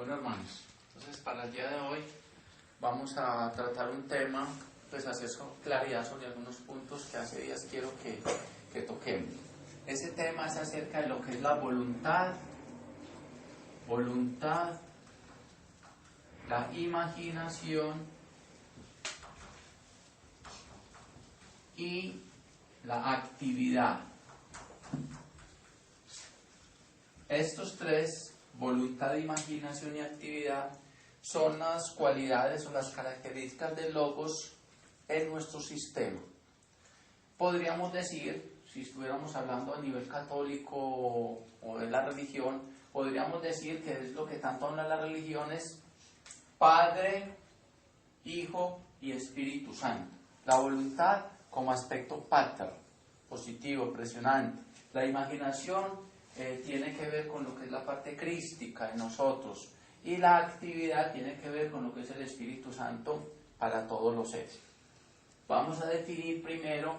Bueno, hermanos, entonces para el día de hoy vamos a tratar un tema, pues hacer claridad sobre algunos puntos que hace días quiero que toquemos. Ese tema es acerca de lo que es la voluntad, la imaginación y la actividad. Estos tres, voluntad, imaginación y actividad, son las cualidades o las características del logos en nuestro sistema. Podríamos decir, si estuviéramos hablando a nivel católico o de la religión, podríamos decir que es lo que tanto habla la religión es Padre, Hijo y Espíritu Santo. La voluntad como aspecto pater, positivo, presionante. La imaginación tiene que ver con lo que es la parte crística en nosotros, y la actividad tiene que ver con lo que es el Espíritu Santo para todos los seres. Vamos a definir primero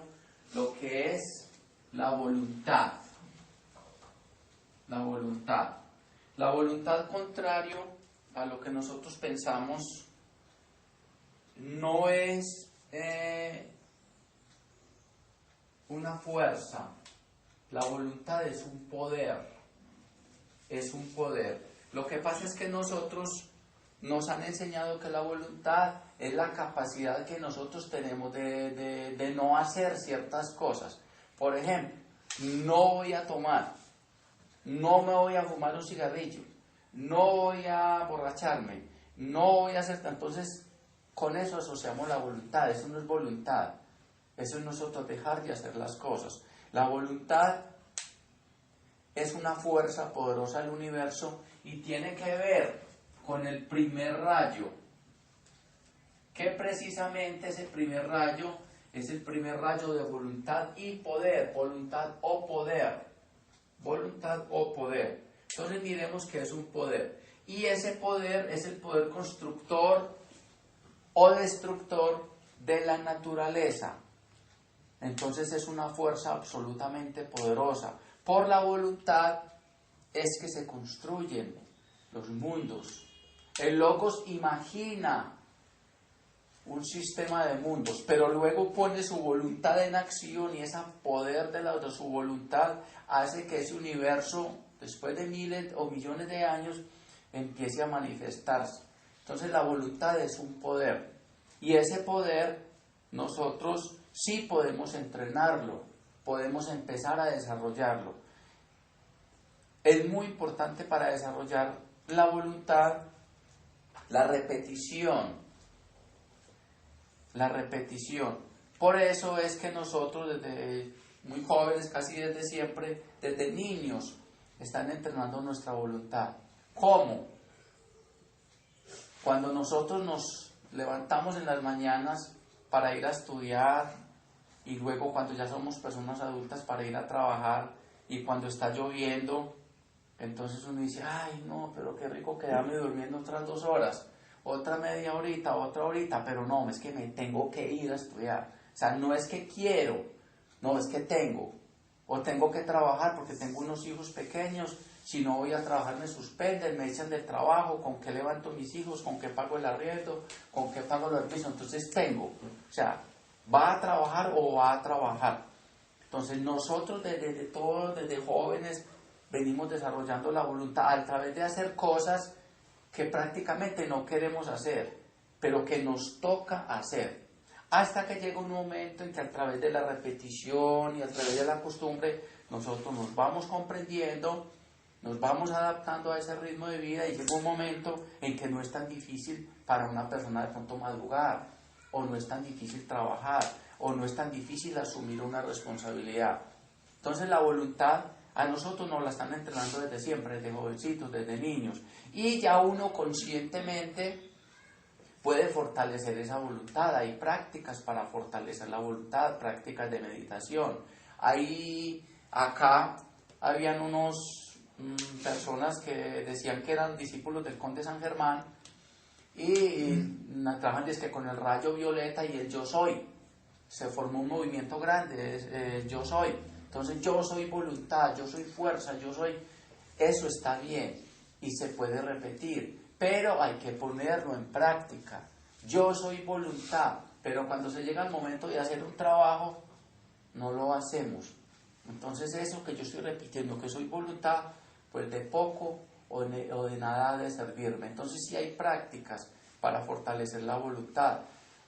lo que es la voluntad. La voluntad, contrario a lo que nosotros pensamos, no es una fuerza. La voluntad es un poder. Lo que pasa es que nosotros nos han enseñado que la voluntad es la capacidad que nosotros tenemos de no hacer ciertas cosas. Por ejemplo, no voy a tomar, no me voy a fumar un cigarrillo, no voy a borracharme, no voy a hacer... Entonces, con eso asociamos la voluntad. Eso no es voluntad. Eso es nosotros dejar de hacer las cosas. La voluntad es una fuerza poderosa del universo y tiene que ver con el primer rayo, que precisamente ese primer rayo es el primer rayo de voluntad y poder, voluntad o poder. Entonces miremos que es un poder, y ese poder es el poder constructor o destructor de la naturaleza. Entonces es una fuerza absolutamente poderosa. Por la voluntad es que se construyen los mundos. El Logos imagina un sistema de mundos, pero luego pone su voluntad en acción, y ese poder de su voluntad hace que ese universo, después de miles o millones de años, empiece a manifestarse. Entonces la voluntad es un poder, y ese poder nosotros sí podemos entrenarlo, podemos empezar a desarrollarlo. Es muy importante para desarrollar la voluntad la repetición. Por eso es que nosotros desde muy jóvenes, casi desde siempre, desde niños, están entrenando nuestra voluntad. ¿Cómo? Cuando nosotros nos levantamos en las mañanas para ir a estudiar, y luego cuando ya somos personas adultas para ir a trabajar, y cuando está lloviendo, entonces uno dice, ay no, pero qué rico quedarme durmiendo otras 2 horas, otra media horita, otra horita, pero no, es que me tengo que ir a estudiar. O sea, no es que quiero, no, es que tengo, o tengo que trabajar porque tengo unos hijos pequeños. Si no voy a trabajar me suspenden, me echan del trabajo, ¿con qué levanto mis hijos? ¿Con qué pago el arriendo? ¿Con qué pago los pisos? Entonces tengo, o sea, ¿va a trabajar o va a trabajar? Entonces nosotros desde jóvenes venimos desarrollando la voluntad a través de hacer cosas que prácticamente no queremos hacer, pero que nos toca hacer. Hasta que llega un momento en que a través de la repetición y a través de la costumbre, nosotros nos vamos comprendiendo, nos vamos adaptando a ese ritmo de vida, y llega un momento en que no es tan difícil para una persona de pronto madrugar, o no es tan difícil trabajar, o no es tan difícil asumir una responsabilidad. Entonces la voluntad a nosotros nos la están entrenando desde siempre, desde jovencitos, desde niños, y ya uno conscientemente puede fortalecer esa voluntad. Hay prácticas para fortalecer la voluntad, prácticas de meditación. Acá habían unos personas que decían que eran discípulos del Conde San Germán, y trabajan desde con el rayo violeta y el yo soy. Se formó un movimiento grande, yo soy. Entonces yo soy voluntad, yo soy fuerza, yo soy... Eso está bien y se puede repetir, pero hay que ponerlo en práctica. Yo soy voluntad, pero cuando se llega el momento de hacer un trabajo, no lo hacemos. Entonces eso que yo estoy repitiendo, que soy voluntad, pues de poco o de nada ha de servirme. Entonces sí hay prácticas para fortalecer la voluntad.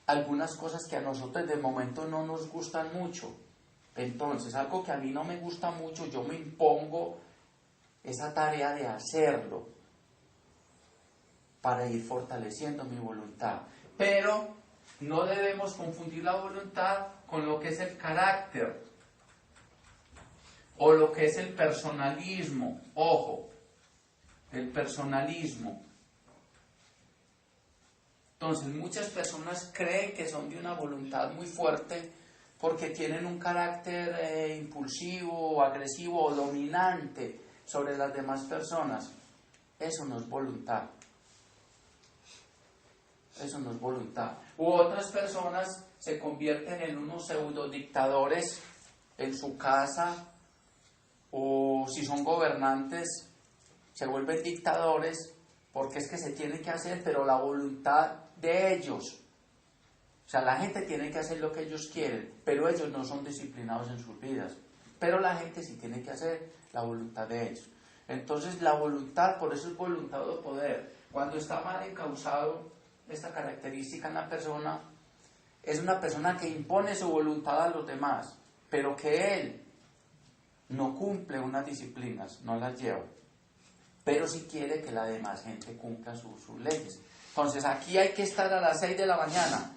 Algunas cosas que a nosotros de momento no nos gustan mucho. Entonces, algo que a mí no me gusta mucho, yo me impongo esa tarea de hacerlo para ir fortaleciendo mi voluntad. Pero no debemos confundir la voluntad con lo que es el carácter o lo que es el personalismo. Ojo, el personalismo. Entonces, muchas personas creen que son de una voluntad muy fuerte porque tienen un carácter impulsivo, agresivo o dominante sobre las demás personas. Eso no es voluntad. Eso no es voluntad. U otras personas se convierten en unos pseudodictadores en su casa, o si son gobernantes, se vuelven dictadores porque es que se tiene que hacer, pero la voluntad de ellos. O sea, la gente tiene que hacer lo que ellos quieren, pero ellos no son disciplinados en sus vidas. Pero la gente sí tiene que hacer la voluntad de ellos. Entonces, la voluntad, por eso es voluntad o poder. Cuando está mal encauzado esta característica en la persona, es una persona que impone su voluntad a los demás, pero que él no cumple unas disciplinas, no las lleva. Pero sí quiere que la demás gente cumpla sus leyes. Entonces, aquí hay que estar a las 6 de la mañana,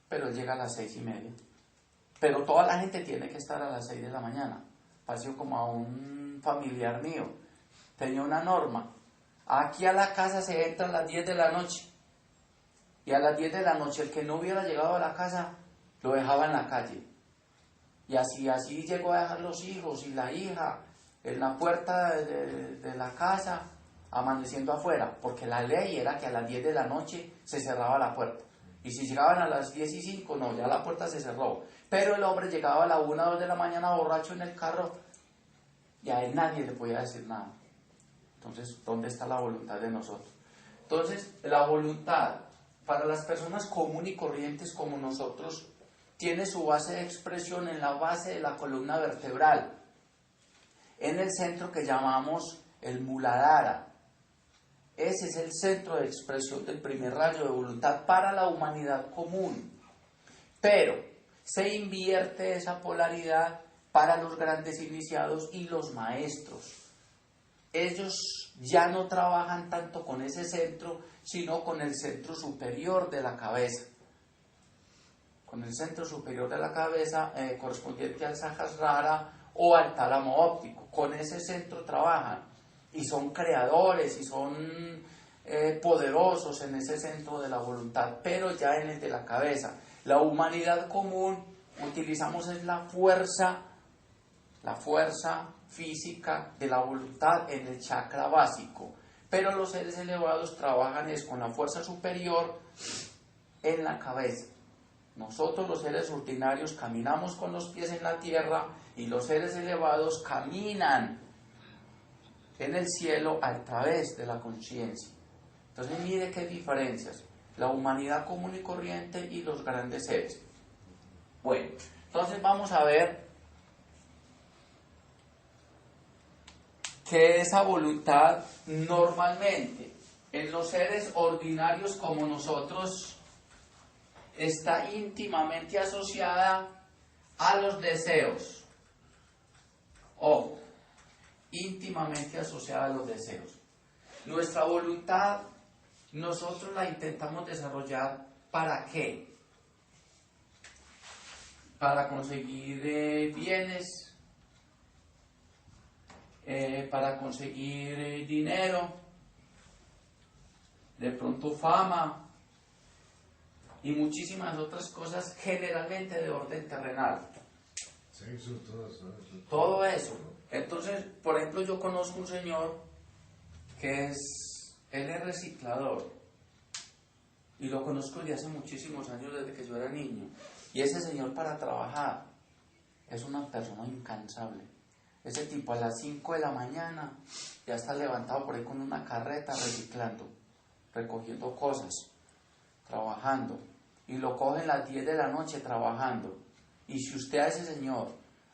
pero llega a las 6:30. Pero toda la gente tiene que estar a las 6 de la mañana. Pasó como a un familiar mío. Tenía una norma. Aquí a la casa se entra a las 10 de la noche. Y a las 10 de la noche el que no hubiera llegado a la casa, lo dejaba en la calle. Y así llegó a dejar los hijos y la hija en la puerta de la casa, amaneciendo afuera. Porque la ley era que a las 10 de la noche se cerraba la puerta. Y si llegaban a las 10:05, no, ya la puerta se cerró. Pero el hombre llegaba a la 1 o 2 de la mañana borracho en el carro y a él nadie le podía decir nada. Entonces, ¿dónde está la voluntad de nosotros? Entonces, la voluntad para las personas comunes y corrientes como nosotros tiene su base de expresión en la base de la columna vertebral, en el centro que llamamos el muladhara. Ese es el centro de expresión del primer rayo de voluntad para la humanidad común. Pero se invierte esa polaridad para los grandes iniciados y los maestros. Ellos ya no trabajan tanto con ese centro, sino con el centro superior de la cabeza. Con el centro superior de la cabeza correspondiente al Sahasrara o al tálamo óptico. Con ese centro trabajan. Y son creadores y son poderosos en ese centro de la voluntad, pero ya en el de la cabeza. La humanidad común utilizamos es la fuerza física de la voluntad en el chakra básico, pero los seres elevados trabajan es con la fuerza superior en la cabeza. Nosotros los seres ordinarios caminamos con los pies en la tierra y los seres elevados caminan en el cielo a través de la conciencia. Entonces mire qué diferencias, la humanidad común y corriente y los grandes seres. Bueno, entonces vamos a ver que esa voluntad normalmente en los seres ordinarios como nosotros está íntimamente asociada a los deseos. Ojo, íntimamente asociada a los deseos. Nuestra voluntad, nosotros la intentamos desarrollar ¿para qué? Para conseguir bienes, para conseguir dinero, de pronto fama y muchísimas otras cosas, generalmente de orden terrenal. Sexo, todo eso. Entonces, por ejemplo, yo conozco un señor que él es reciclador y lo conozco desde hace muchísimos años, desde que yo era niño. Y ese señor para trabajar es una persona incansable. Ese tipo a las 5 de la mañana ya está levantado por ahí con una carreta reciclando. recogiendo cosas, trabajando, y lo cogen a las 10 de la noche trabajando. Y si usted a ese señor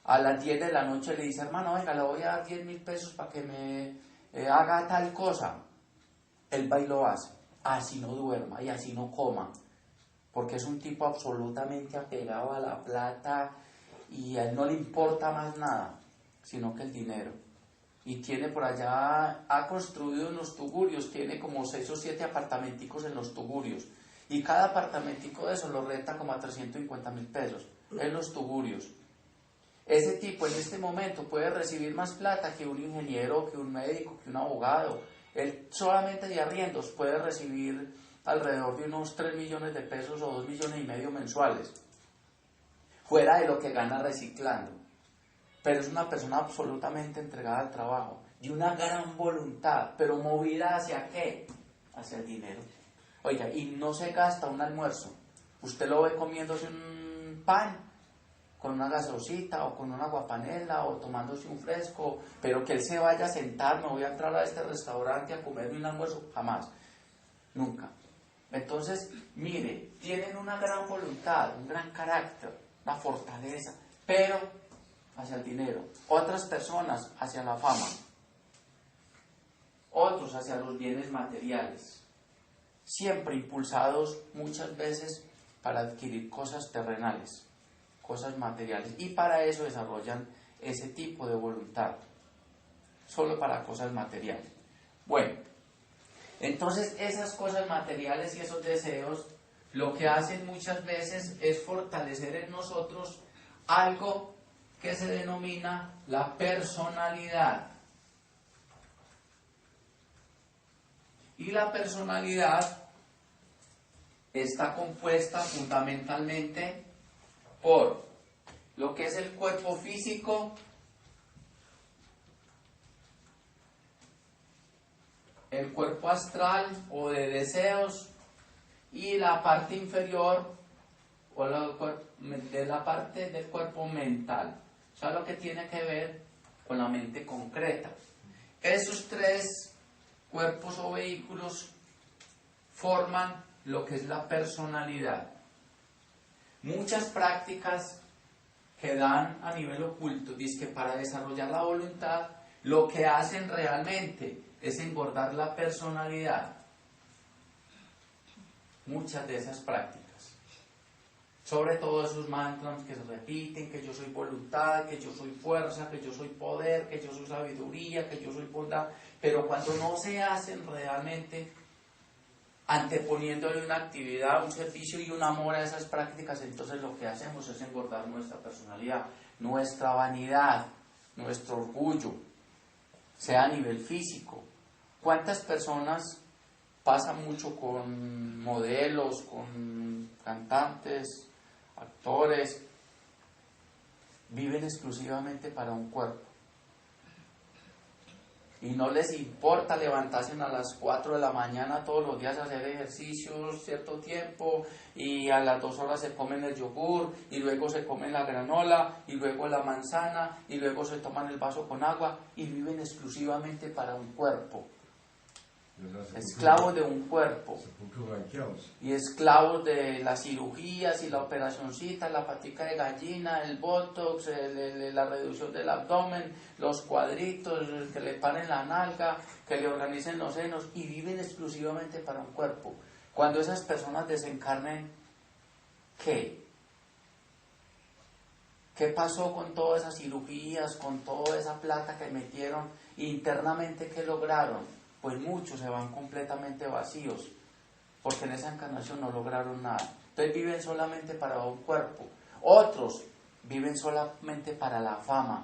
a las 10 de la noche le dice, hermano, venga, le voy a dar 10.000 pesos para que me haga tal cosa, él va y lo hace, así no duerma y así no coma, porque es un tipo absolutamente apegado a la plata y a él no le importa más nada, sino que el dinero. Y tiene por allá, ha construido en los Tugurios, tiene como 6 o 7 apartamenticos en los Tugurios, y cada apartamentico de eso lo renta como a 350.000 pesos, en los Tugurios. Ese tipo en este momento puede recibir más plata que un ingeniero, que un médico, que un abogado. Él solamente de arriendos puede recibir alrededor de unos 3 millones de pesos o 2,5 millones mensuales, fuera de lo que gana reciclando. Pero es una persona absolutamente entregada al trabajo, de una gran voluntad, pero movida ¿hacia qué? Hacia el dinero. Oiga, y no se gasta un almuerzo. Usted lo ve comiéndose un pan con una gaseosita o con una aguapanela o tomándose un fresco, pero que él se vaya a sentar, me voy a entrar a este restaurante a comerme un almuerzo, jamás, nunca. Entonces, mire, tienen una gran voluntad, un gran carácter, una fortaleza, pero hacia el dinero. Otras personas hacia la fama, otros hacia los bienes materiales, siempre impulsados muchas veces para adquirir cosas terrenales, cosas materiales, y para eso desarrollan ese tipo de voluntad, solo para cosas materiales. Bueno, entonces esas cosas materiales y esos deseos lo que hacen muchas veces es fortalecer en nosotros algo que se denomina la personalidad. Y la personalidad está compuesta fundamentalmente por lo que es el cuerpo físico, el cuerpo astral o de deseos, y la parte inferior o de la parte del cuerpo mental, o sea, lo que tiene que ver con la mente concreta. Esos 3 cuerpos o vehículos forman lo que es la personalidad. Muchas prácticas que dan a nivel oculto, dice que para desarrollar la voluntad, lo que hacen realmente es engordar la personalidad. Muchas de esas prácticas, sobre todo esos mantras que se repiten, que yo soy voluntad, que yo soy fuerza, que yo soy poder, que yo soy sabiduría, que yo soy bondad, pero cuando no se hacen realmente anteponiéndole una actividad, un servicio y un amor a esas prácticas, entonces lo que hacemos es engordar nuestra personalidad, nuestra vanidad, nuestro orgullo, sea a nivel físico. ¿Cuántas personas pasan mucho con modelos, con cantantes, actores, viven exclusivamente para un cuerpo? Y no les importa levantarse a las 4 de la mañana todos los días a hacer ejercicios cierto tiempo, y a las 2 horas se comen el yogur, y luego se comen la granola, y luego la manzana, y luego se toman el vaso con agua, y viven exclusivamente para un cuerpo. Esclavos de un cuerpo y esclavos de las cirugías y la operacioncita, la patica de gallina, el botox, la reducción del abdomen, los cuadritos, que le paren la nalga, que le organicen los senos, y viven exclusivamente para un cuerpo. Cuando esas personas desencarnen, ¿qué? ¿Qué pasó con todas esas cirugías, con toda esa plata que metieron? Internamente, ¿qué lograron? Pues muchos se van completamente vacíos, porque en esa encarnación no lograron nada. Entonces viven solamente para un cuerpo. Otros viven solamente para la fama.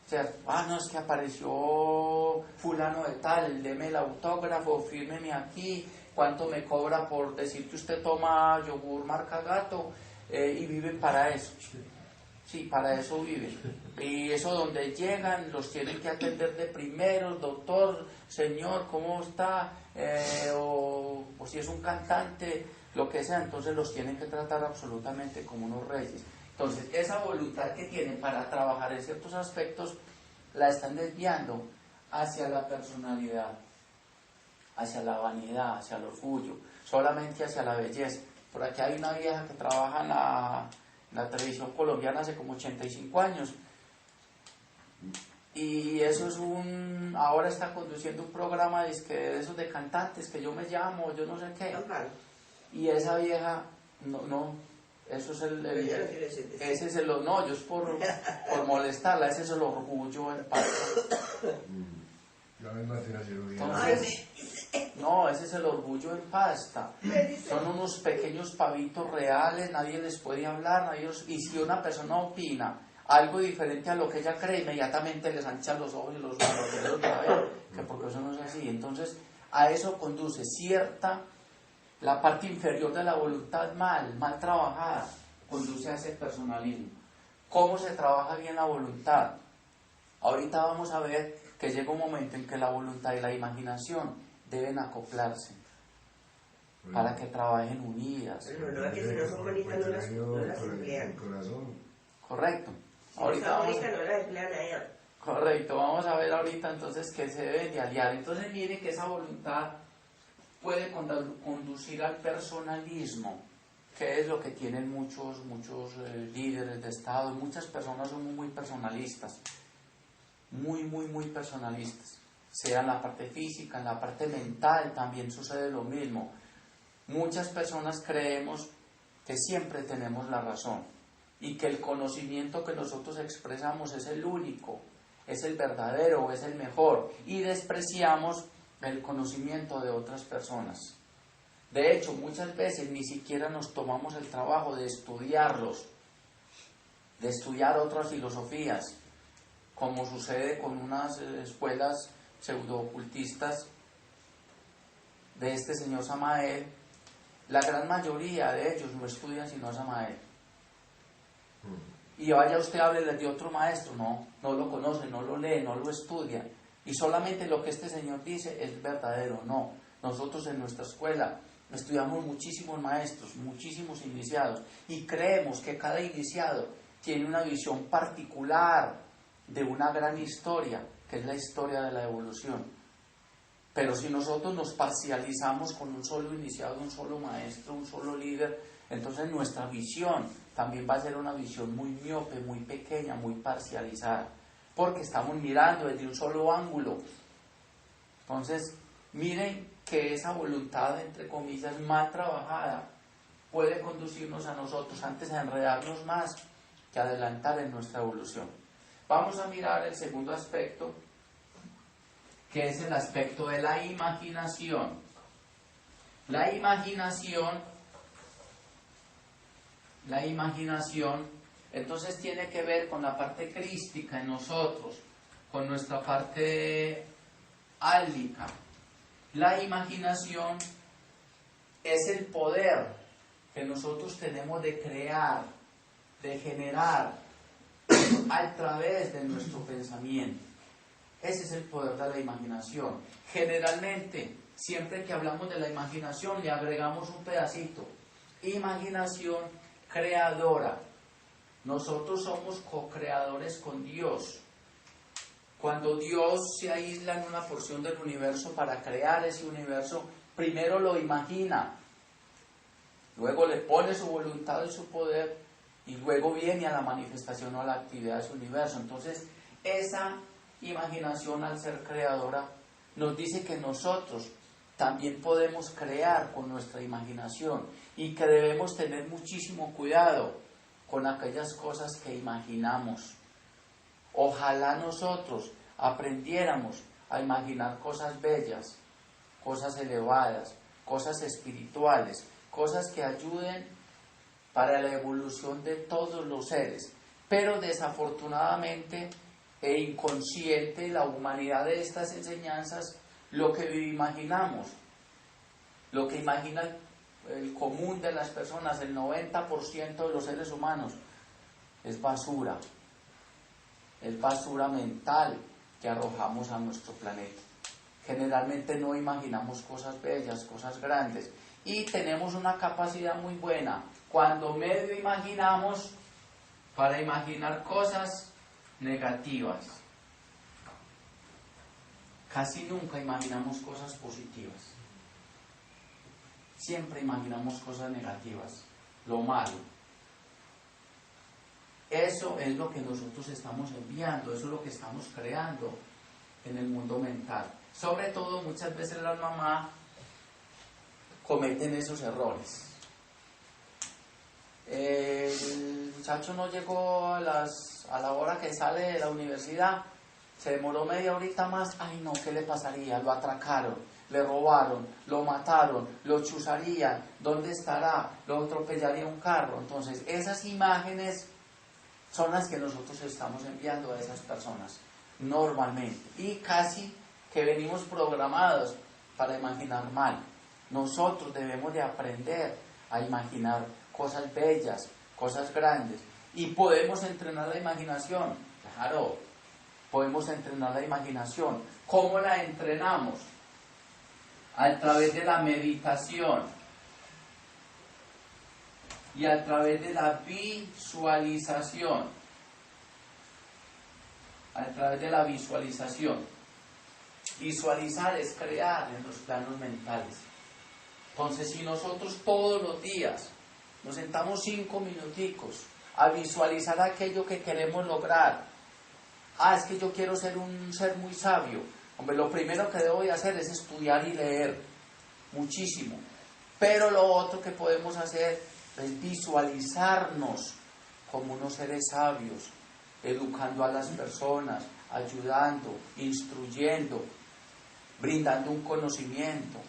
O sea, no, es que apareció fulano de tal, deme el autógrafo, fírmeme aquí, cuánto me cobra por decir que usted toma yogur marca Gato, y viven para eso. Sí, para eso viven. Y eso donde llegan, los tienen que atender de primero, doctor, señor, ¿cómo está? O si es un cantante, lo que sea, entonces los tienen que tratar absolutamente como unos reyes. Entonces, esa voluntad que tienen para trabajar en ciertos aspectos, la están desviando hacia la personalidad. hacia la vanidad, hacia el orgullo, solamente hacia la belleza. Por aquí hay una vieja que trabaja en la televisión colombiana hace como 85 años. Y eso es ahora está conduciendo un programa de esos de cantantes que yo me llamo, yo no sé qué. Y esa vieja, no, eso es ese es no, yo es por molestarla, ese es el orgullo en pasta. Entonces, no, ese es el orgullo en pasta. Son unos pequeños pavitos reales, nadie les puede hablar, y si una persona opina algo diferente a lo que ella cree, inmediatamente les anchan los ojos y los dedos para ver, que porque eso no es así. Entonces, a eso conduce la parte inferior de la voluntad mal trabajada, conduce a ese personalismo. ¿Cómo se trabaja bien la voluntad? Ahorita vamos a ver que llega un momento en que la voluntad y la imaginación deben acoplarse para que trabajen unidas. Pero no, que si no son bonitas no las emplean. Correcto. Ahorita no las emplean a ella. Correcto, vamos a ver ahorita entonces que se deben de aliar. Entonces miren que esa voluntad puede conducir al personalismo, que es lo que tienen muchos líderes de Estado. Muchas personas son muy personalistas, muy personalistas. Sea en la parte física, en la parte mental también sucede lo mismo. Muchas personas creemos que siempre tenemos la razón y que el conocimiento que nosotros expresamos es el único, es el verdadero, es el mejor, y despreciamos el conocimiento de otras personas. De hecho, muchas veces ni siquiera nos tomamos el trabajo de estudiarlos, de estudiar otras filosofías, como sucede con unas escuelas pseudo-ocultistas de este señor Samael. La gran mayoría de ellos no estudian sino a Samael. Y vaya usted a hablarle de otro maestro, no lo conoce, no lo lee, no lo estudia. Y solamente lo que este señor dice es verdadero. No, nosotros en nuestra escuela estudiamos muchísimos maestros, muchísimos iniciados, y creemos que cada iniciado tiene una visión particular de una gran historia, que es la historia de la evolución. Pero si nosotros nos parcializamos con un solo iniciado, un solo maestro, un solo líder, entonces nuestra visión también va a ser una visión muy miope, muy pequeña, muy parcializada, porque estamos mirando desde un solo ángulo. Entonces, miren que esa voluntad, entre comillas, mal trabajada, puede conducirnos a nosotros antes a enredarnos más que adelantar en nuestra evolución. Vamos a mirar el segundo aspecto, que es el aspecto de la imaginación. La imaginación, entonces tiene que ver con la parte crística en nosotros, con nuestra parte álmica. La imaginación es el poder que nosotros tenemos de crear, de generar a través de nuestro pensamiento. Ese es el poder de la imaginación. Generalmente, siempre que hablamos de la imaginación, le agregamos un pedacito. Imaginación creadora. Nosotros somos co-creadores con Dios. Cuando Dios se aísla en una porción del universo para crear ese universo, primero lo imagina, luego le pone su voluntad y su poder, y luego viene a la manifestación o a la actividad de su universo. Entonces, esa imaginación, al ser creadora, nos dice que nosotros también podemos crear con nuestra imaginación y que debemos tener muchísimo cuidado con aquellas cosas que imaginamos. Ojalá nosotros aprendiéramos a imaginar cosas bellas, cosas elevadas, cosas espirituales, cosas que ayuden para la evolución de todos los seres. Pero desafortunadamente e inconsciente la humanidad de estas enseñanzas, lo que imaginamos, lo que imagina el común de las personas, el 90% de los seres humanos, es basura mental que arrojamos a nuestro planeta. Generalmente no imaginamos cosas bellas, cosas grandes, y tenemos una capacidad muy buena cuando medio imaginamos para imaginar cosas negativas. casi nunca imaginamos cosas positivas. Siempre imaginamos cosas negativas, lo malo. Eso es lo que nosotros estamos enviando, eso es lo que estamos creando en el mundo mental. Sobre todo, muchas veces las mamás cometen esos errores. El muchacho no llegó a la hora que sale de la universidad, se demoró media horita más. Ay no, ¿qué le pasaría? Lo atracaron, le robaron, lo mataron, lo chuzarían, ¿dónde estará? Lo atropellaría un carro. Entonces esas imágenes son las que nosotros estamos enviando a esas personas normalmente, y casi que venimos programados para imaginar mal. Nosotros debemos de aprender a imaginar cosas bellas, cosas grandes, y podemos entrenar la imaginación. Claro, podemos entrenar la imaginación. ¿Cómo la entrenamos? A través de la meditación y a través de la visualización. A través de la visualización. Visualizar es crear en los planos mentales. Entonces, si nosotros todos los días nos sentamos 5 minuticos a visualizar aquello que queremos lograr. Es que yo quiero ser un ser muy sabio. Hombre, lo primero que debo de hacer es estudiar y leer muchísimo. Pero lo otro que podemos hacer es visualizarnos como unos seres sabios, educando a las personas, ayudando, instruyendo, brindando un conocimiento.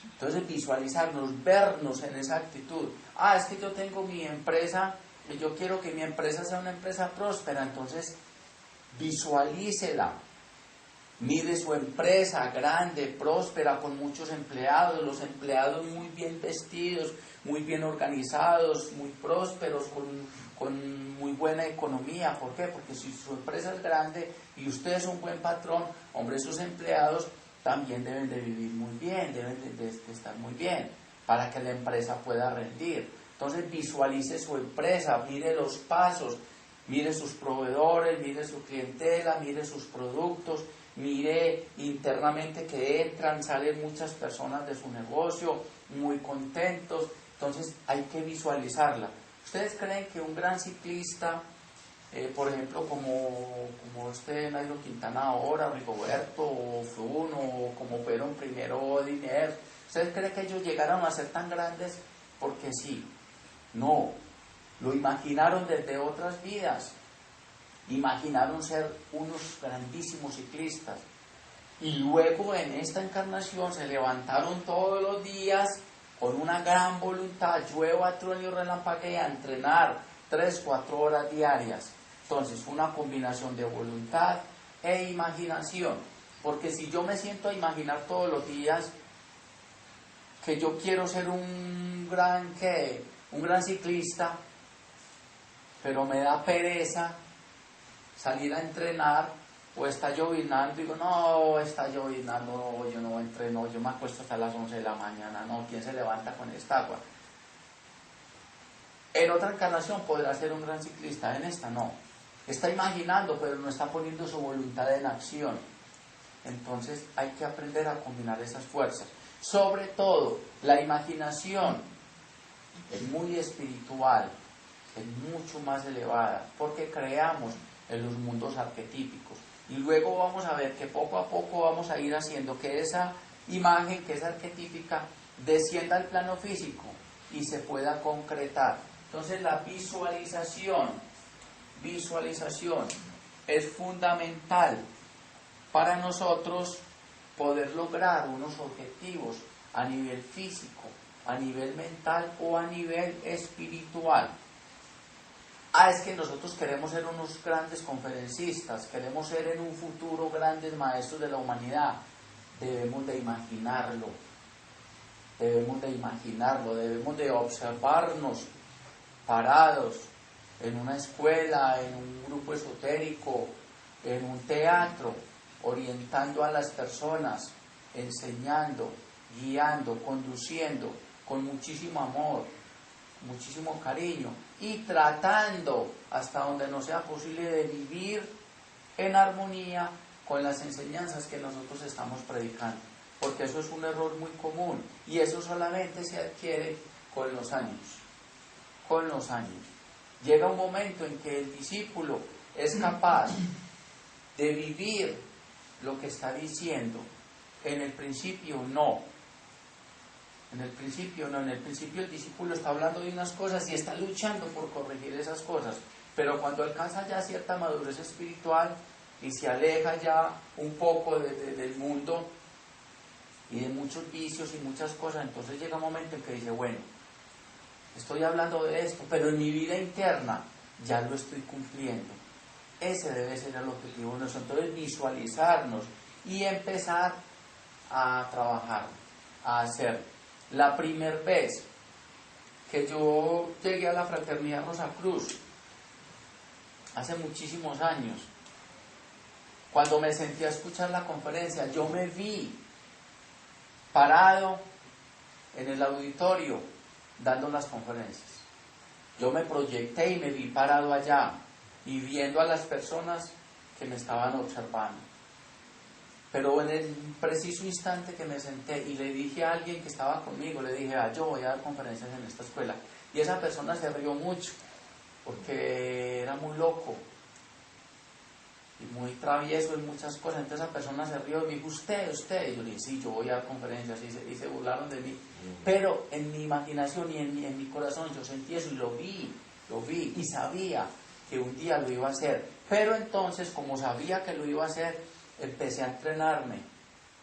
Entonces visualizarnos, vernos en esa actitud. Es que yo tengo mi empresa y yo quiero que mi empresa sea una empresa próspera. Entonces visualícela. Mire su empresa grande, próspera, con muchos empleados, los empleados muy bien vestidos, muy bien organizados, muy prósperos, con muy buena economía. ¿Por qué? Porque si su empresa es grande y usted es un buen patrón, hombre, sus empleados también deben de vivir muy bien, deben de estar muy bien, para que la empresa pueda rendir. Entonces visualice su empresa, mire los pasos, mire sus proveedores, mire su clientela, mire sus productos, mire internamente que entran, salen muchas personas de su negocio, muy contentos. Entonces hay que visualizarla. ¿Ustedes creen que un gran ciclista, por ejemplo, como Nairo Quintana ahora, Rigoberto, o Froome, o como fueron primero Diner, ¿ustedes creen que ellos llegaron a ser tan grandes porque sí? No, lo imaginaron desde otras vidas, imaginaron ser unos grandísimos ciclistas, y luego en esta encarnación se levantaron todos los días con una gran voluntad, llueva, truene y relampaguee, a entrenar 3-4 horas diarias. Entonces, una combinación de voluntad e imaginación. Porque si yo me siento a imaginar todos los días que yo quiero ser un gran ciclista, pero me da pereza salir a entrenar, o está llovinando, digo, no, está llovinando, no, yo no entreno, yo me acuesto hasta las 11 de la mañana, no, ¿quién se levanta con esta agua? En otra encarnación podrá ser un gran ciclista, en esta no. Está imaginando, pero no está poniendo su voluntad en acción. Entonces hay que aprender a combinar esas fuerzas. Sobre todo, la imaginación es muy espiritual, es mucho más elevada, porque creamos en los mundos arquetípicos. Y luego vamos a ver que poco a poco vamos a ir haciendo que esa imagen, que es arquetípica, descienda al plano físico y se pueda concretar. Entonces la visualización es fundamental para nosotros poder lograr unos objetivos a nivel físico, a nivel mental o a nivel espiritual. Es que nosotros queremos ser unos grandes conferencistas, queremos ser en un futuro grandes maestros de la humanidad. Debemos de imaginarlo, debemos de observarnos parados en una escuela, en un grupo esotérico, en un teatro, orientando a las personas, enseñando, guiando, conduciendo, con muchísimo amor, muchísimo cariño, y tratando hasta donde no sea posible de vivir en armonía con las enseñanzas que nosotros estamos predicando, porque eso es un error muy común y eso solamente se adquiere con los años. Con los años. Llega un momento en que el discípulo es capaz de vivir lo que está diciendo. En el principio no. En el principio no. En el principio el discípulo está hablando de unas cosas y está luchando por corregir esas cosas. Pero cuando alcanza ya cierta madurez espiritual y se aleja ya un poco del mundo y de muchos vicios y muchas cosas, entonces llega un momento en que dice, bueno, estoy hablando de esto, pero en mi vida interna ya lo estoy cumpliendo. Ese debe ser el objetivo nuestro. Entonces visualizarnos y empezar a trabajar, a hacer. La primera vez que yo llegué a la Fraternidad Rosacruz, hace muchísimos años, cuando me senté a escuchar la conferencia, yo me vi parado en el auditorio dando las conferencias. Yo me proyecté y me vi parado allá y viendo a las personas que me estaban observando. Pero en el preciso instante que me senté y le dije a alguien que estaba conmigo, le dije, yo voy a dar conferencias en esta escuela. Y esa persona se rió mucho, porque era muy loco y muy travieso en muchas cosas. Entonces esa persona se rió y me dijo, usted. Y yo le dije, sí, yo voy a dar conferencias. Y se burlaron de mí. Pero en mi imaginación y en mi corazón yo sentí eso y lo vi y sabía que un día lo iba a hacer. Pero entonces, como sabía que lo iba a hacer, empecé a entrenarme,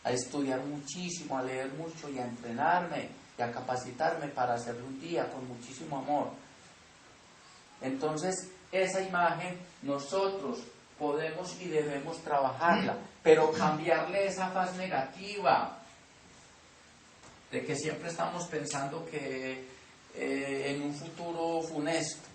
a estudiar muchísimo, a leer mucho y a entrenarme y a capacitarme para hacerlo un día con muchísimo amor. Entonces, esa imagen nosotros podemos y debemos trabajarla, pero cambiarle esa faz negativa de que siempre estamos pensando que en un futuro funesto.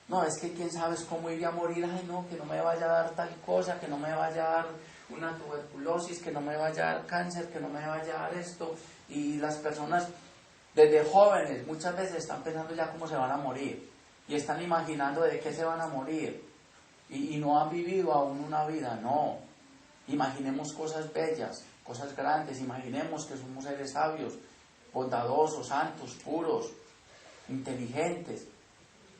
No, es que quién sabe cómo iría a morir. Ay, no, que no me vaya a dar tal cosa, que no me vaya a dar una tuberculosis, que no me vaya a dar cáncer, que no me vaya a dar esto. Y las personas, desde jóvenes, muchas veces están pensando ya cómo se van a morir. Y están imaginando de qué se van a morir. Y no han vivido aún una vida, no. Imaginemos cosas bellas, cosas grandes. Imaginemos que somos seres sabios, bondadosos, santos, puros, inteligentes.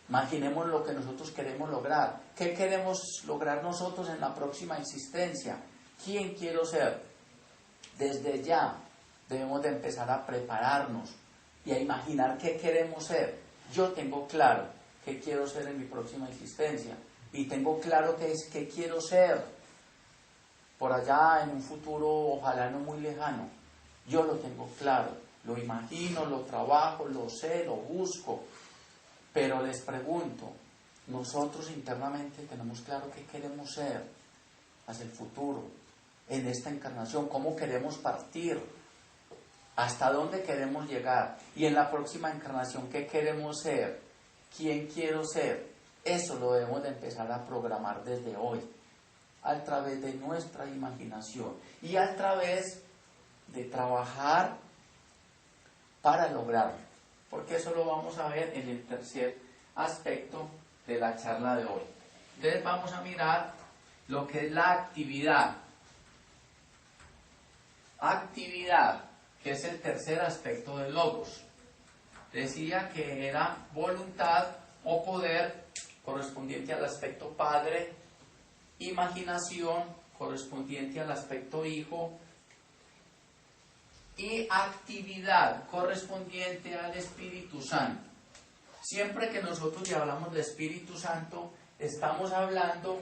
Imaginemos lo que nosotros queremos lograr. ¿Qué queremos lograr nosotros en la próxima existencia? ¿Quién quiero ser? Desde ya debemos de empezar a prepararnos y a imaginar qué queremos ser. Yo tengo claro qué quiero ser en mi próxima existencia y tengo claro qué quiero ser por allá en un futuro, ojalá no muy lejano. Yo lo tengo claro, lo imagino, lo trabajo, lo sé, lo busco. Pero les pregunto, nosotros internamente tenemos claro qué queremos ser hacia el futuro, en esta encarnación, cómo queremos partir, hasta dónde queremos llegar, y en la próxima encarnación, qué queremos ser, quién quiero ser. Eso lo debemos de empezar a programar desde hoy, a través de nuestra imaginación y a través de trabajar para lograrlo. Porque eso lo vamos a ver en el tercer aspecto de la charla de hoy. Entonces vamos a mirar lo que es la actividad. Actividad, que es el tercer aspecto del logos. Decía que era voluntad o poder correspondiente al aspecto padre, imaginación correspondiente al aspecto hijo, y actividad correspondiente al Espíritu Santo. Siempre que nosotros ya hablamos de Espíritu Santo, estamos hablando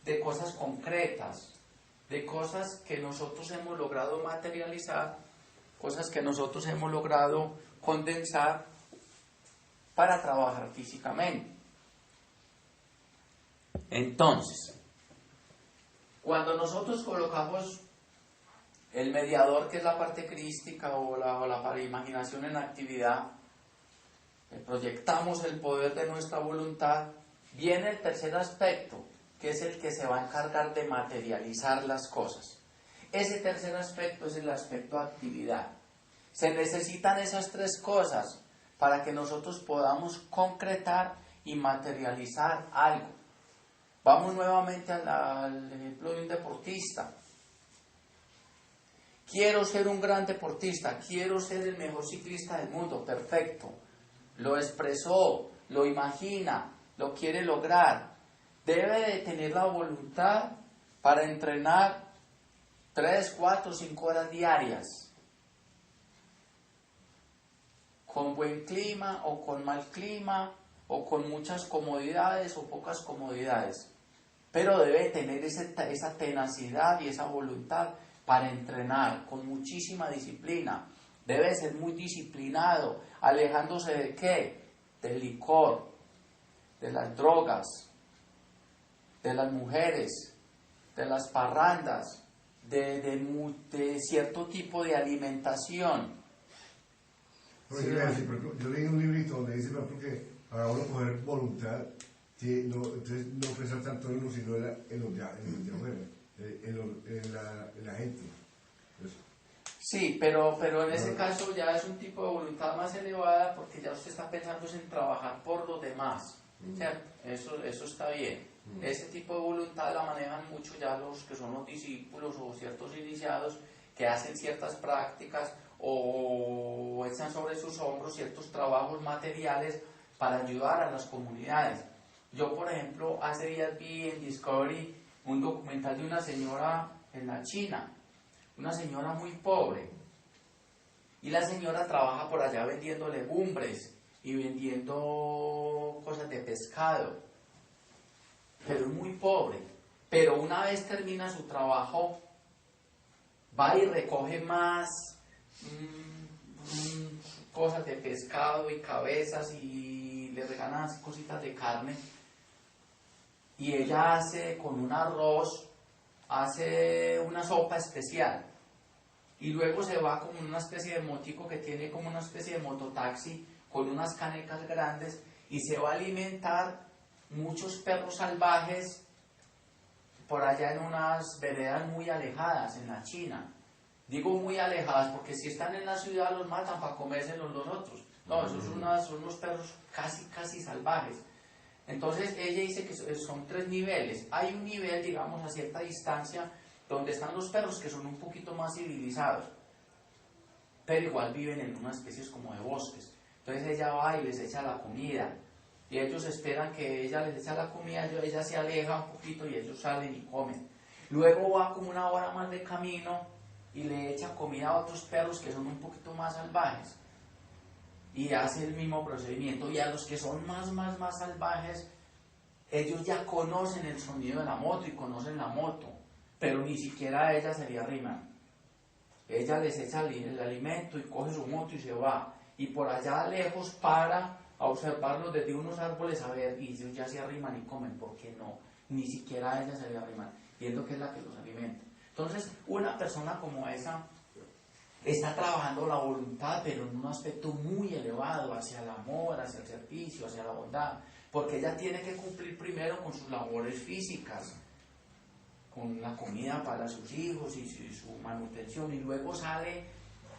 de cosas concretas, de cosas que nosotros hemos logrado materializar, cosas que nosotros hemos logrado condensar para trabajar físicamente. Entonces, cuando nosotros colocamos el mediador, que es la parte crística o la imaginación en actividad, proyectamos el poder de nuestra voluntad, viene el tercer aspecto, que es el que se va a encargar de materializar las cosas. Ese tercer aspecto es el aspecto actividad. Se necesitan esas tres cosas para que nosotros podamos concretar y materializar algo. Vamos nuevamente al ejemplo de un deportista. Quiero ser un gran deportista, quiero ser el mejor ciclista del mundo, perfecto. Lo expresó, lo imagina, lo quiere lograr. Debe de tener la voluntad para entrenar 3, 4, 5 horas diarias. Con buen clima o con mal clima, o con muchas comodidades o pocas comodidades. Pero debe tener esa tenacidad y esa voluntad para entrenar con muchísima disciplina. Debe ser muy disciplinado, alejándose ¿de qué? Del licor, de las drogas, de las mujeres, de las parrandas, de cierto tipo de alimentación. Pues yo leí un librito donde dice, porque para uno coger voluntad, entonces no pensar tanto en uno, sino en la gente. Eso. Sí, pero en ese caso ya es un tipo de voluntad más elevada, porque ya usted está pensando en trabajar por los demás, ¿cierto? Eso está bien. Ese tipo de voluntad la manejan mucho ya los que son los discípulos o ciertos iniciados que hacen ciertas prácticas o echan sobre sus hombros ciertos trabajos materiales para ayudar a las comunidades. Yo, por ejemplo, hace días vi en Discovery un documental de una señora en la China, una señora muy pobre, y la señora trabaja por allá vendiendo legumbres y vendiendo cosas de pescado, pero es muy pobre. Pero una vez termina su trabajo, va y recoge más cosas de pescado y cabezas y le regalan así cositas de carne, y ella hace con un arroz, hace una sopa especial, y luego se va como una especie de motico que tiene como una especie de mototaxi con unas canecas grandes, y se va a alimentar muchos perros salvajes por allá en unas veredas muy alejadas en la China. Digo muy alejadas porque si están en la ciudad los matan para comérselos los otros. No, esos son unos perros casi salvajes. Entonces ella dice que son 3 niveles. Hay un nivel, digamos, a cierta distancia, donde están los perros que son un poquito más civilizados, pero igual viven en unas especies como de bosques. Entonces ella va y les echa la comida, y ellos esperan que ella les echa la comida, ella se aleja un poquito y ellos salen y comen. Luego va como una hora más de camino y le echa comida a otros perros que son un poquito más salvajes, y hace el mismo procedimiento. Y a los que son más salvajes, ellos ya conocen el sonido de la moto y conocen la moto, pero ni siquiera a ella se le arriman. Ella les echa el alimento y coge su moto y se va, y por allá lejos para a observarlos desde unos árboles a ver, y ellos ya se arriman y comen. porque no? Ni siquiera a ella se le arriman, viendo que es la que los alimenta. Entonces, una persona como esa está trabajando la voluntad, pero en un aspecto muy elevado, hacia el amor, hacia el servicio, hacia la bondad, porque ella tiene que cumplir primero con sus labores físicas, con la comida para sus hijos y su manutención, y luego sale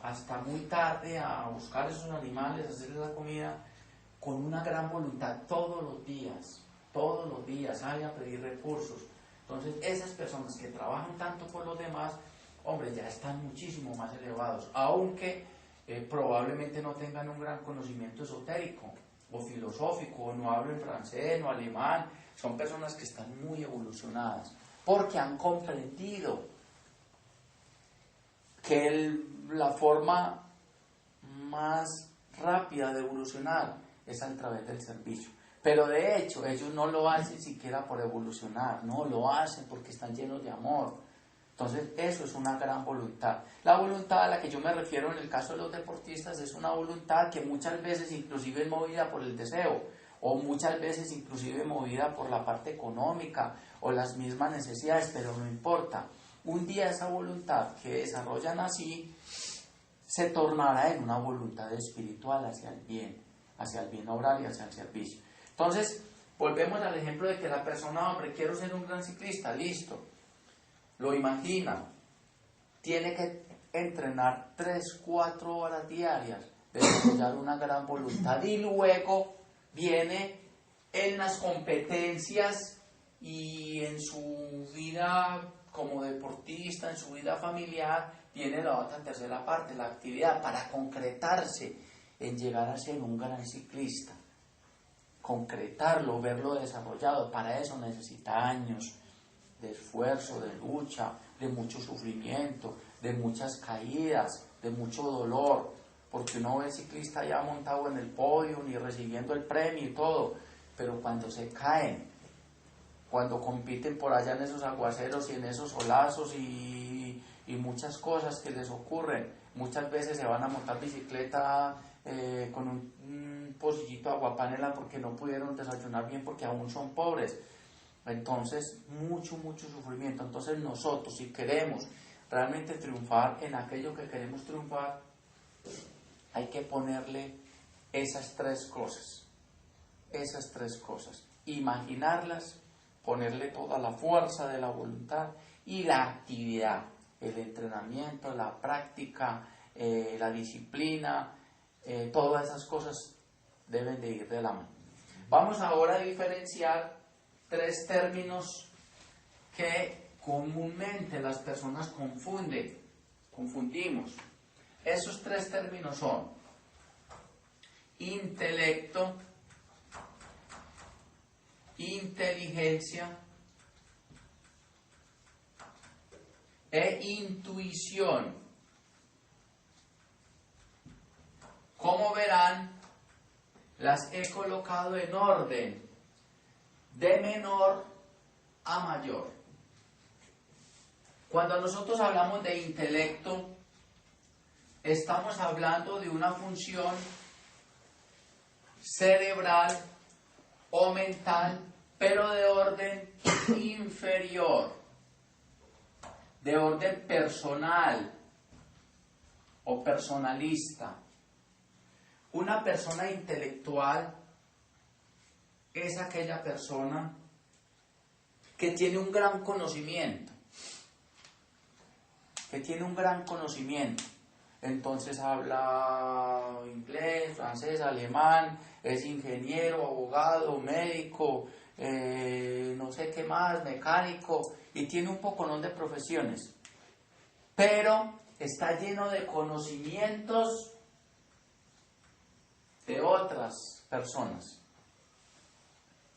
hasta muy tarde a buscar esos animales, a hacerles la comida, con una gran voluntad todos los días sale a pedir recursos. Entonces esas personas que trabajan tanto por los demás, hombre, ya están muchísimo más elevados, aunque probablemente no tengan un gran conocimiento esotérico o filosófico, o no hablen francés, no alemán. Son personas que están muy evolucionadas, porque han comprendido que la forma más rápida de evolucionar es a través del servicio. Pero de hecho, ellos no lo hacen siquiera por evolucionar, no lo hacen porque están llenos de amor. Entonces, eso es una gran voluntad. La voluntad a la que yo me refiero en el caso de los deportistas es una voluntad que muchas veces inclusive es movida por el deseo, o muchas veces inclusive movida por la parte económica o las mismas necesidades, pero no importa. Un día esa voluntad que desarrollan así se tornará en una voluntad espiritual hacia el bien obrar y hacia el servicio. Entonces, volvemos al ejemplo de que la persona, hombre, quiero ser un gran ciclista, listo, lo imagina, tiene que entrenar 3-4 horas diarias, desarrollar una gran voluntad, y luego viene en las competencias y en su vida como deportista, en su vida familiar, viene la otra tercera parte, la actividad, para concretarse en llegar a ser un gran ciclista. Concretarlo, verlo desarrollado, para eso necesita años de esfuerzo, de lucha, de mucho sufrimiento, de muchas caídas, de mucho dolor, porque uno ve al ciclista ya montado en el podio y recibiendo el premio y todo, pero cuando se caen, cuando compiten por allá en esos aguaceros y en esos solazos y muchas cosas que les ocurren, muchas veces se van a montar bicicleta con un pocillito de aguapanela porque no pudieron desayunar bien porque aún son pobres. Entonces, mucho sufrimiento. Entonces nosotros, si queremos realmente triunfar en aquello que queremos triunfar, hay que ponerle esas tres cosas, imaginarlas, ponerle toda la fuerza de la voluntad y la actividad, el entrenamiento, la práctica, la disciplina, todas esas cosas deben de ir de la mano. Vamos ahora a diferenciar tres términos que comúnmente las personas confundimos. Esos tres términos son intelecto, inteligencia e intuición. Como verán, las he colocado en orden de menor a mayor. Cuando nosotros hablamos de intelecto, estamos hablando de una función cerebral o mental, pero de orden inferior, de orden personal o personalista. Una persona intelectual es aquella persona que tiene un gran conocimiento, entonces habla inglés, francés, alemán, es ingeniero, abogado, médico, no sé qué más, mecánico, y tiene un poconón de profesiones, pero está lleno de conocimientos de otras personas.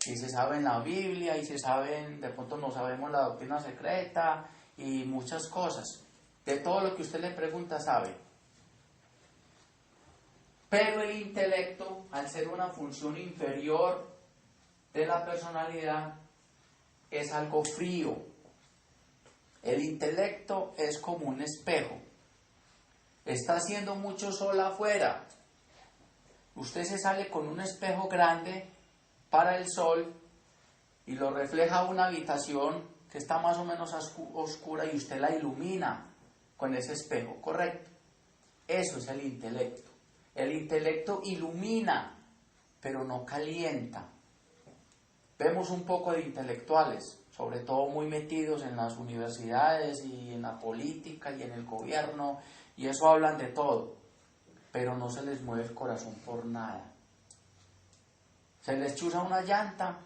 Y se sabe en la Biblia, y se saben, de pronto no sabemos la doctrina secreta, y muchas cosas. De todo lo que usted le pregunta sabe. Pero el intelecto, al ser una función inferior de la personalidad, es algo frío. El intelecto es como un espejo. Está haciendo mucho sol afuera. Usted se sale con un espejo grande para el sol y lo refleja a una habitación que está más o menos oscura y usted la ilumina con ese espejo, ¿correcto? Eso es el intelecto. El intelecto ilumina, pero no calienta. Vemos un poco de intelectuales, sobre todo muy metidos en las universidades y en la política y en el gobierno, y eso hablan de todo, pero no se les mueve el corazón por nada. Se les chuza una llanta,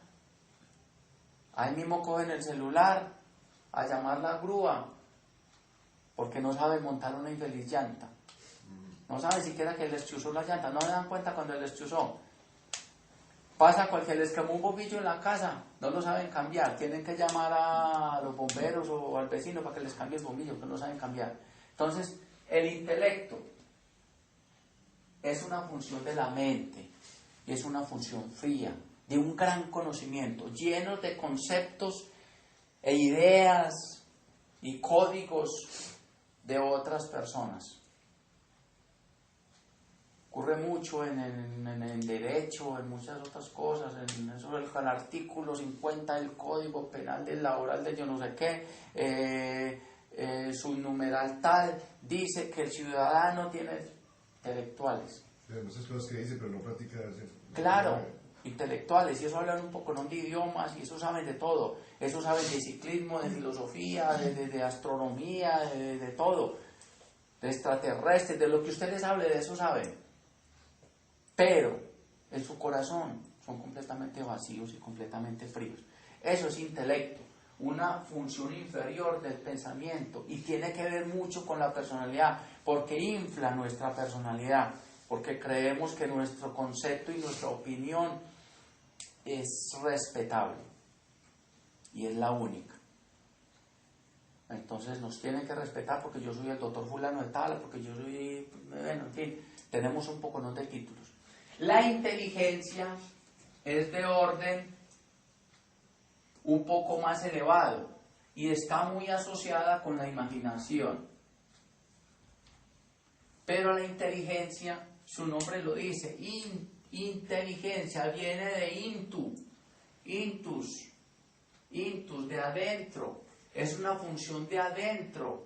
ahí mismo cogen el celular a llamar la grúa, porque no saben montar una infeliz llanta. No saben siquiera que les chuzó la llanta, no se dan cuenta cuando les chuzó. Pasa cualquier, les quemó un bombillo en la casa, no lo saben cambiar, tienen que llamar a los bomberos o al vecino para que les cambie el bombillo, porque no lo saben cambiar. Entonces, el intelecto es una función de la mente, y es una función fría, de un gran conocimiento, lleno de conceptos e ideas y códigos de otras personas. Ocurre mucho en el derecho, en muchas otras cosas, en eso el artículo 50 del Código Penal del Laboral de yo no sé qué, su numeral tal, dice que el ciudadano tiene intelectuales. Muchas cosas que dice, pero no practica. Claro, intelectuales, y eso hablan un poco de idiomas, y eso saben de todo. Eso saben de ciclismo, de filosofía, de astronomía, de todo, de extraterrestres, de lo que usted les hable, de eso saben. Pero en su corazón son completamente vacíos y completamente fríos. Eso es intelecto, una función inferior del pensamiento, y tiene que ver mucho con la personalidad, porque infla nuestra personalidad, porque creemos que nuestro concepto y nuestra opinión es respetable y es la única. Entonces nos tienen que respetar porque yo soy el doctor fulano de tal, porque yo soy, bueno, en fin, tenemos un poco de títulos. La inteligencia es de orden un poco más elevado y está muy asociada con la imaginación. Pero la inteligencia, su nombre lo dice, inteligencia viene de intus, de adentro. Es una función de adentro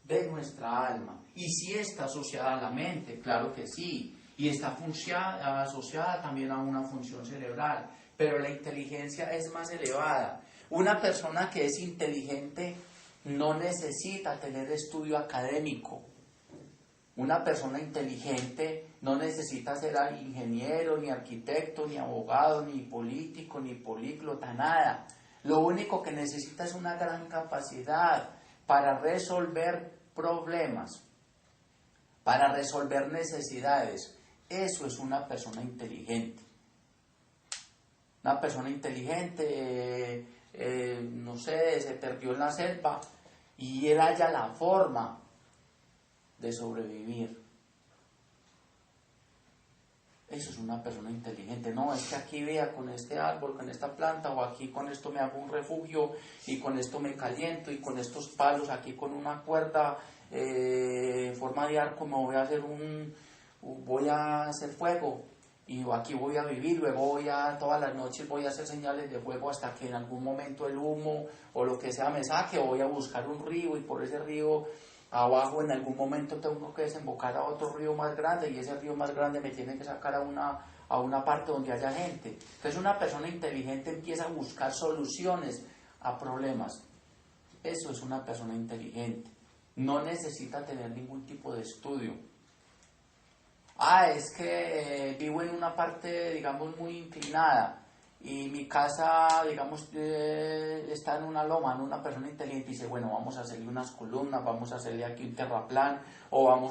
de nuestra alma. Y sí está asociada a la mente, claro que sí. Y está asociada también a una función cerebral. Pero la inteligencia es más elevada. Una persona que es inteligente no necesita tener estudio académico. Una persona inteligente no necesita ser ingeniero, ni arquitecto, ni abogado, ni político, ni políglota, nada. Lo único que necesita es una gran capacidad para resolver problemas, para resolver necesidades. Eso es una persona inteligente. Una persona inteligente, no sé, se perdió en la selva y él halla la forma de sobrevivir. Eso es una persona inteligente. No, es que aquí vea con este árbol, con esta planta, o aquí con esto me hago un refugio, y con esto me caliento, y con estos palos aquí con una cuerda, forma de arco, voy a hacer fuego, y aquí voy a vivir, luego todas las noches voy a hacer señales de fuego hasta que en algún momento el humo o lo que sea me saque, o voy a buscar un río, y por ese río abajo en algún momento tengo que desembocar a otro río más grande, y ese río más grande me tiene que sacar a una parte donde haya gente. Entonces una persona inteligente empieza a buscar soluciones a problemas. Eso es una persona inteligente. No necesita tener ningún tipo de estudio. Es que vivo en una parte, digamos, muy inclinada, y mi casa, digamos, está en una loma. En una persona inteligente dice, bueno, vamos a hacerle unas columnas, vamos a hacerle aquí un terraplán, o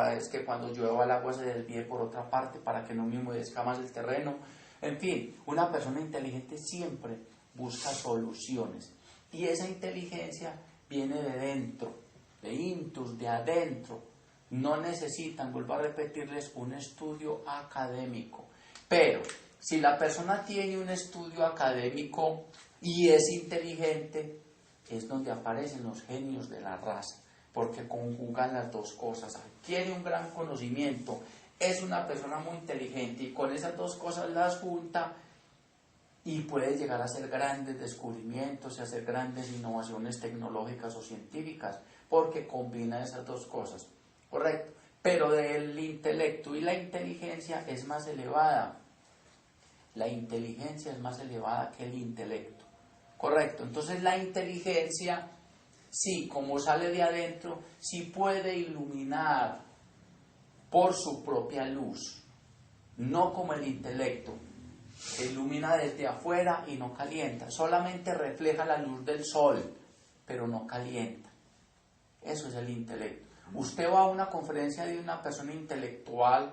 es que cuando llueva el agua se desvíe por otra parte para que no me humedezca más el terreno. En fin, una persona inteligente siempre busca soluciones, y esa inteligencia viene de dentro, de intus, de adentro. No necesitan, vuelvo a repetirles, un estudio académico. Pero si la persona tiene un estudio académico y es inteligente, es donde aparecen los genios de la raza, porque conjugan las dos cosas. Tiene un gran conocimiento, es una persona muy inteligente, y con esas dos cosas las junta y puede llegar a hacer grandes descubrimientos y hacer grandes innovaciones tecnológicas o científicas, porque combina esas dos cosas. Correcto. Pero del intelecto y la inteligencia es más elevada. La inteligencia es más elevada que el intelecto. Correcto. Entonces la inteligencia, sí, como sale de adentro, sí puede iluminar por su propia luz. No como el intelecto, que ilumina desde afuera y no calienta. Solamente refleja la luz del sol, pero no calienta. Eso es el intelecto. Usted va a una conferencia de una persona intelectual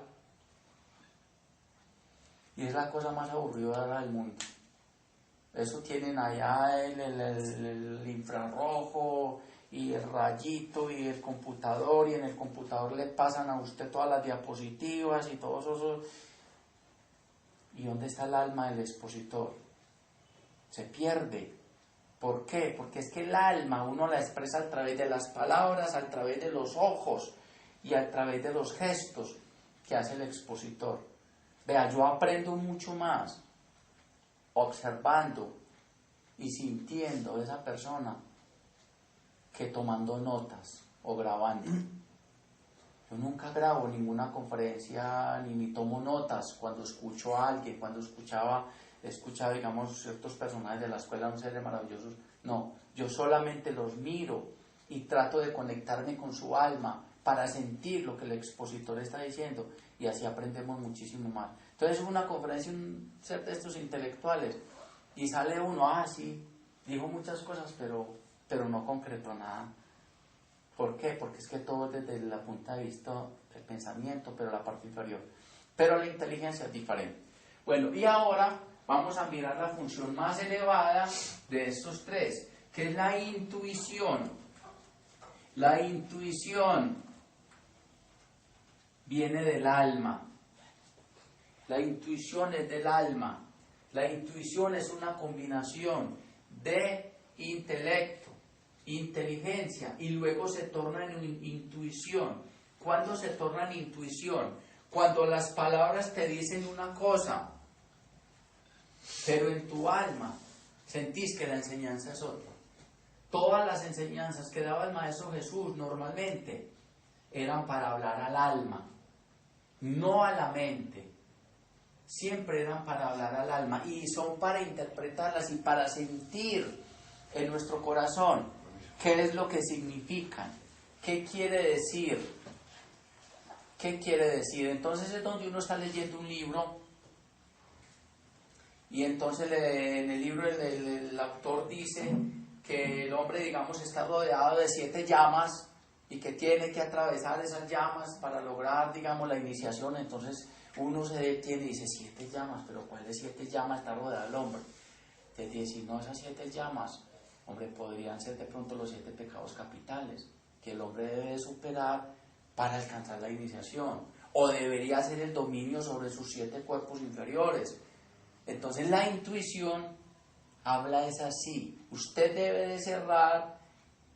y es la cosa más aburrida del mundo. Eso tienen allá el infrarrojo y el rayito y el computador, y en el computador le pasan a usted todas las diapositivas y todo eso. ¿Y dónde está el alma del expositor? Se pierde. ¿Por qué? Porque es que el alma uno la expresa a través de las palabras, a través de los ojos y a través de los gestos que hace el expositor. Vea, yo aprendo mucho más observando y sintiendo de esa persona que tomando notas o grabando. Yo nunca grabo ninguna conferencia ni tomo notas cuando escucho a alguien, cuando escuchaba, digamos, ciertos personajes de la escuela, un ser maravillosos. No, yo solamente los miro y trato de conectarme con su alma para sentir lo que el expositor está diciendo, y así aprendemos muchísimo más. Entonces, una conferencia, un ser de estos intelectuales, y sale uno, sí, dijo muchas cosas, pero no concretó nada. ¿Por qué? Porque es que todo desde la punta de vista del pensamiento, pero la parte inferior. Pero la inteligencia es diferente. Bueno, y ahora vamos a mirar la función más elevada de estos tres, que es la intuición. La intuición viene del alma. La intuición es del alma. La intuición es una combinación de intelecto, inteligencia, y luego se torna en intuición. ¿Cuándo se torna en intuición? Cuando las palabras te dicen una cosa, pero en tu alma sentís que la enseñanza es otra. Todas las enseñanzas que daba el Maestro Jesús normalmente eran para hablar al alma, no a la mente. Siempre eran para hablar al alma y son para interpretarlas y para sentir en nuestro corazón qué es lo que significan, qué quiere decir, qué quiere decir. Entonces es donde uno está leyendo un libro y entonces en el libro el autor dice que el hombre, digamos, está rodeado de 7 llamas y que tiene que atravesar esas llamas para lograr, digamos, la iniciación. Entonces uno se detiene y dice, 7 llamas, pero ¿cuáles 7 llamas está rodeado el hombre? Entonces dice, no, esas 7 llamas, hombre, podrían ser de pronto los 7 pecados capitales que el hombre debe superar para alcanzar la iniciación, o debería ser el dominio sobre sus 7 cuerpos inferiores. Entonces la intuición habla es así, usted debe de cerrar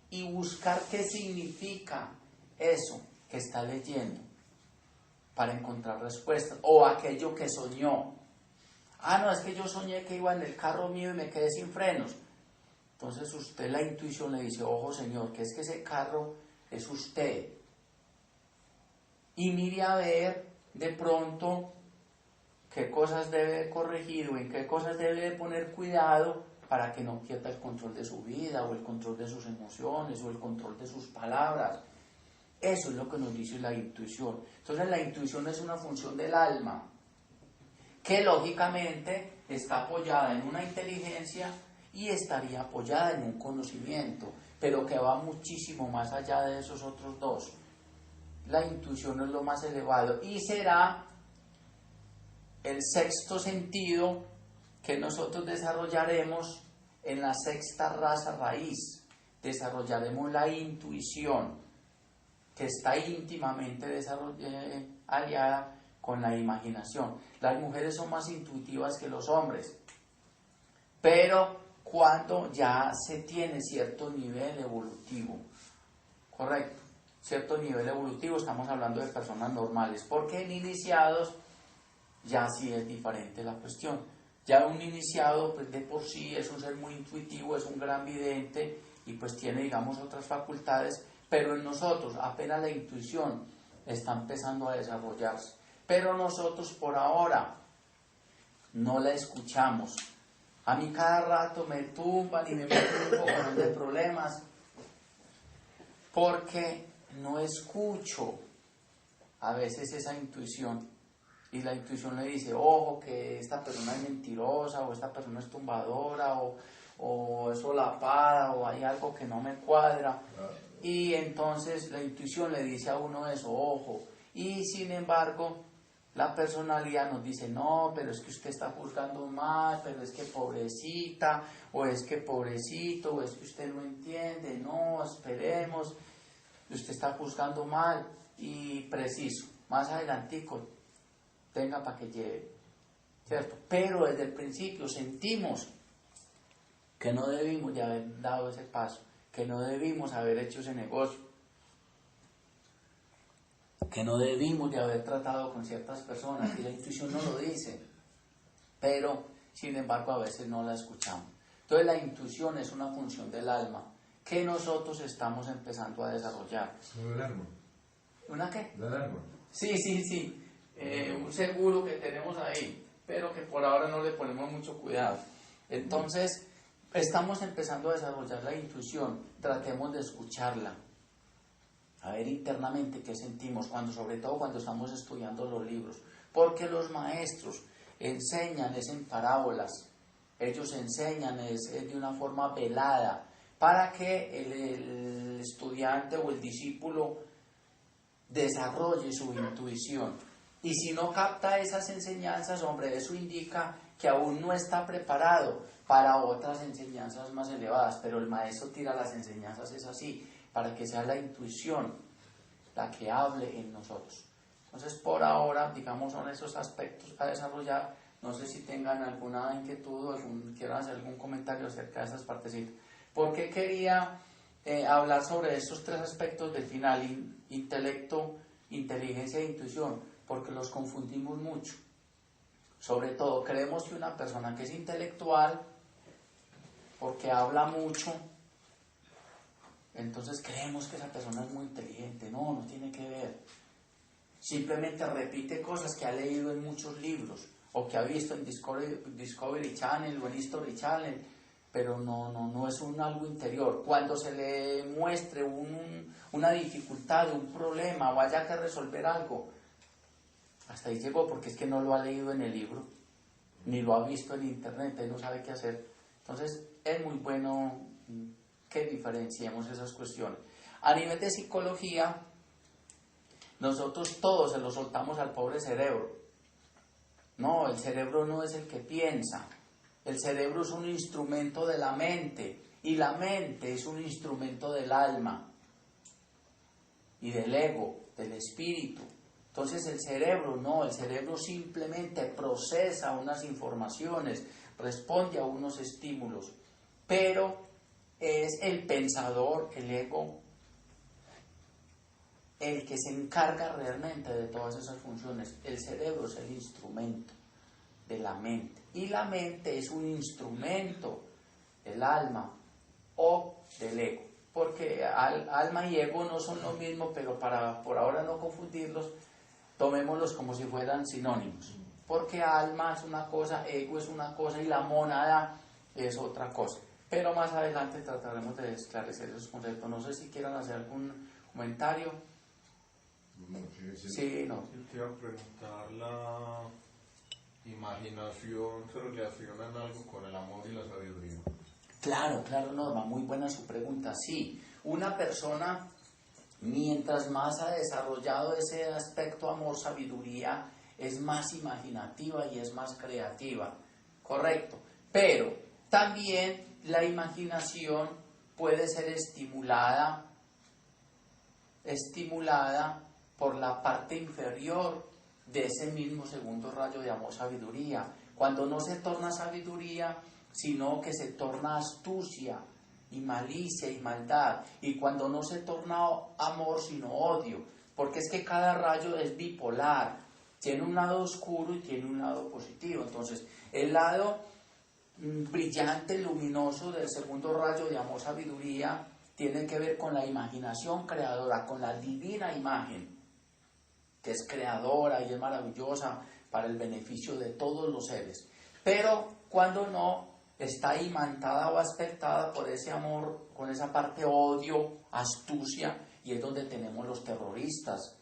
y buscar qué significa eso que está leyendo para encontrar respuestas, o aquello que soñó. No, es que yo soñé que iba en el carro mío y me quedé sin frenos. Entonces usted, la intuición le dice, ojo señor, que es que ese carro es usted. Y mire a ver de pronto qué cosas debe de corregir o en qué cosas debe de poner cuidado para que no pierda el control de su vida o el control de sus emociones o el control de sus palabras. Eso es lo que nos dice la intuición. Entonces la intuición es una función del alma que lógicamente está apoyada en una inteligencia y estaría apoyada en un conocimiento, pero que va muchísimo más allá de esos otros dos. La intuición es lo más elevado y será el 6º sentido que nosotros desarrollaremos en la 6ª raza raíz. Desarrollaremos la intuición, que está íntimamente aliada con la imaginación. Las mujeres son más intuitivas que los hombres, pero cuando ya se tiene cierto nivel evolutivo, correcto, cierto nivel evolutivo, estamos hablando de personas normales, porque en iniciados ya sí es diferente la cuestión. Ya un iniciado, pues de por sí es un ser muy intuitivo, es un gran vidente y pues tiene, digamos, otras facultades, pero en nosotros apenas la intuición está empezando a desarrollarse. Pero nosotros por ahora no la escuchamos. A mí cada rato me tumban y me meten un poco de problemas porque no escucho a veces esa intuición. Y la intuición le dice, ojo, que esta persona es mentirosa, o esta persona es tumbadora, o es solapada, o hay algo que no me cuadra. Y entonces la intuición le dice a uno eso, ojo. Y sin embargo, la personalidad nos dice, no, pero es que usted está juzgando mal, pero es que pobrecita, o es que pobrecito, o es que usted no entiende, no, esperemos, usted está juzgando mal. Y preciso, más adelantico, tenga para que lleve, ¿cierto? Pero desde el principio sentimos que no debimos de haber dado ese paso, que no debimos haber hecho ese negocio, que no debimos de haber tratado con ciertas personas, y la intuición no lo dice, pero sin embargo a veces no la escuchamos. Entonces la intuición es una función del alma que nosotros estamos empezando a desarrollar. ¿Una alarma? ¿Una qué? ¿La alarma? Sí. Un seguro que tenemos ahí, pero que por ahora no le ponemos mucho cuidado. Entonces, estamos empezando a desarrollar la intuición, tratemos de escucharla, a ver internamente qué sentimos, sobre todo cuando estamos estudiando los libros, porque los maestros enseñan es en parábolas, ellos enseñan es de una forma velada, para que el estudiante o el discípulo desarrolle su intuición. Y si no capta esas enseñanzas, hombre, eso indica que aún no está preparado para otras enseñanzas más elevadas, pero el maestro tira las enseñanzas, es así, para que sea la intuición la que hable en nosotros. Entonces, por ahora, digamos, son esos aspectos a desarrollar. No sé si tengan alguna inquietud o quieran hacer algún comentario acerca de esas partecitas. ¿Por qué quería hablar sobre estos tres aspectos del final? Intelecto, inteligencia e intuición, porque los confundimos mucho. Sobre todo, creemos que una persona que es intelectual, porque habla mucho, entonces creemos que esa persona es muy inteligente. No, no tiene que ver. Simplemente repite cosas que ha leído en muchos libros, o que ha visto en Discovery Channel o en History Channel, pero no es algo interior. Cuando se le muestre una dificultad, un problema, o haya que resolver algo, hasta ahí llegó, porque es que no lo ha leído en el libro, ni lo ha visto en internet, él no sabe qué hacer. Entonces, es muy bueno que diferenciemos esas cuestiones. A nivel de psicología, nosotros todos se lo soltamos al pobre cerebro. No, el cerebro no es el que piensa. El cerebro es un instrumento de la mente, y la mente es un instrumento del alma y del ego, del espíritu. Entonces el cerebro simplemente procesa unas informaciones, responde a unos estímulos, pero es el pensador, el ego, el que se encarga realmente de todas esas funciones. El cerebro es el instrumento de la mente, y la mente es un instrumento del alma o del ego, porque alma y ego no son lo mismo, pero para por ahora no confundirlos, tomémoslos como si fueran sinónimos, porque alma es una cosa, ego es una cosa y la mónada es otra cosa. Pero más adelante trataremos de esclarecer esos conceptos. No sé si quieran hacer algún comentario. Sí, no. Yo te iba a preguntar, ¿la imaginación se relaciona en algo con el amor y la sabiduría? Claro, Norma, muy buena su pregunta. Sí, una persona, mientras más ha desarrollado ese aspecto amor-sabiduría, es más imaginativa y es más creativa. Correcto. Pero también la imaginación puede ser estimulada por la parte inferior de ese mismo segundo rayo de amor-sabiduría. Cuando no se torna sabiduría, sino que se torna astucia y malicia y maldad. Y cuando no se torna amor, sino odio. Porque es que cada rayo es bipolar. Tiene un lado oscuro y tiene un lado positivo. Entonces, el lado brillante, luminoso del segundo rayo de amor-sabiduría tiene que ver con la imaginación creadora, con la divina imagen, que es creadora y es maravillosa para el beneficio de todos los seres. Pero cuando no, está imantada o aspectada por ese amor, con esa parte odio, astucia, y es donde tenemos los terroristas,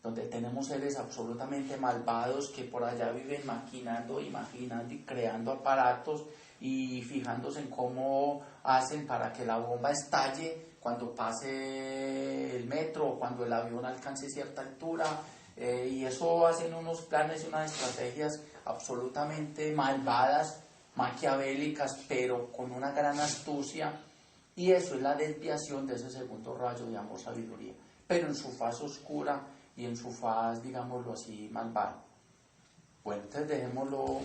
donde tenemos seres absolutamente malvados que por allá viven maquinando, imaginando y creando aparatos y fijándose en cómo hacen para que la bomba estalle cuando pase el metro o cuando el avión alcance cierta altura, y eso hacen unos planes y unas estrategias absolutamente malvadas, maquiavélicas, pero con una gran astucia, y eso es la desviación de ese segundo rayo de amor-sabiduría, pero en su faz oscura y en su faz, digámoslo así, malvada. Bueno, entonces dejémoslo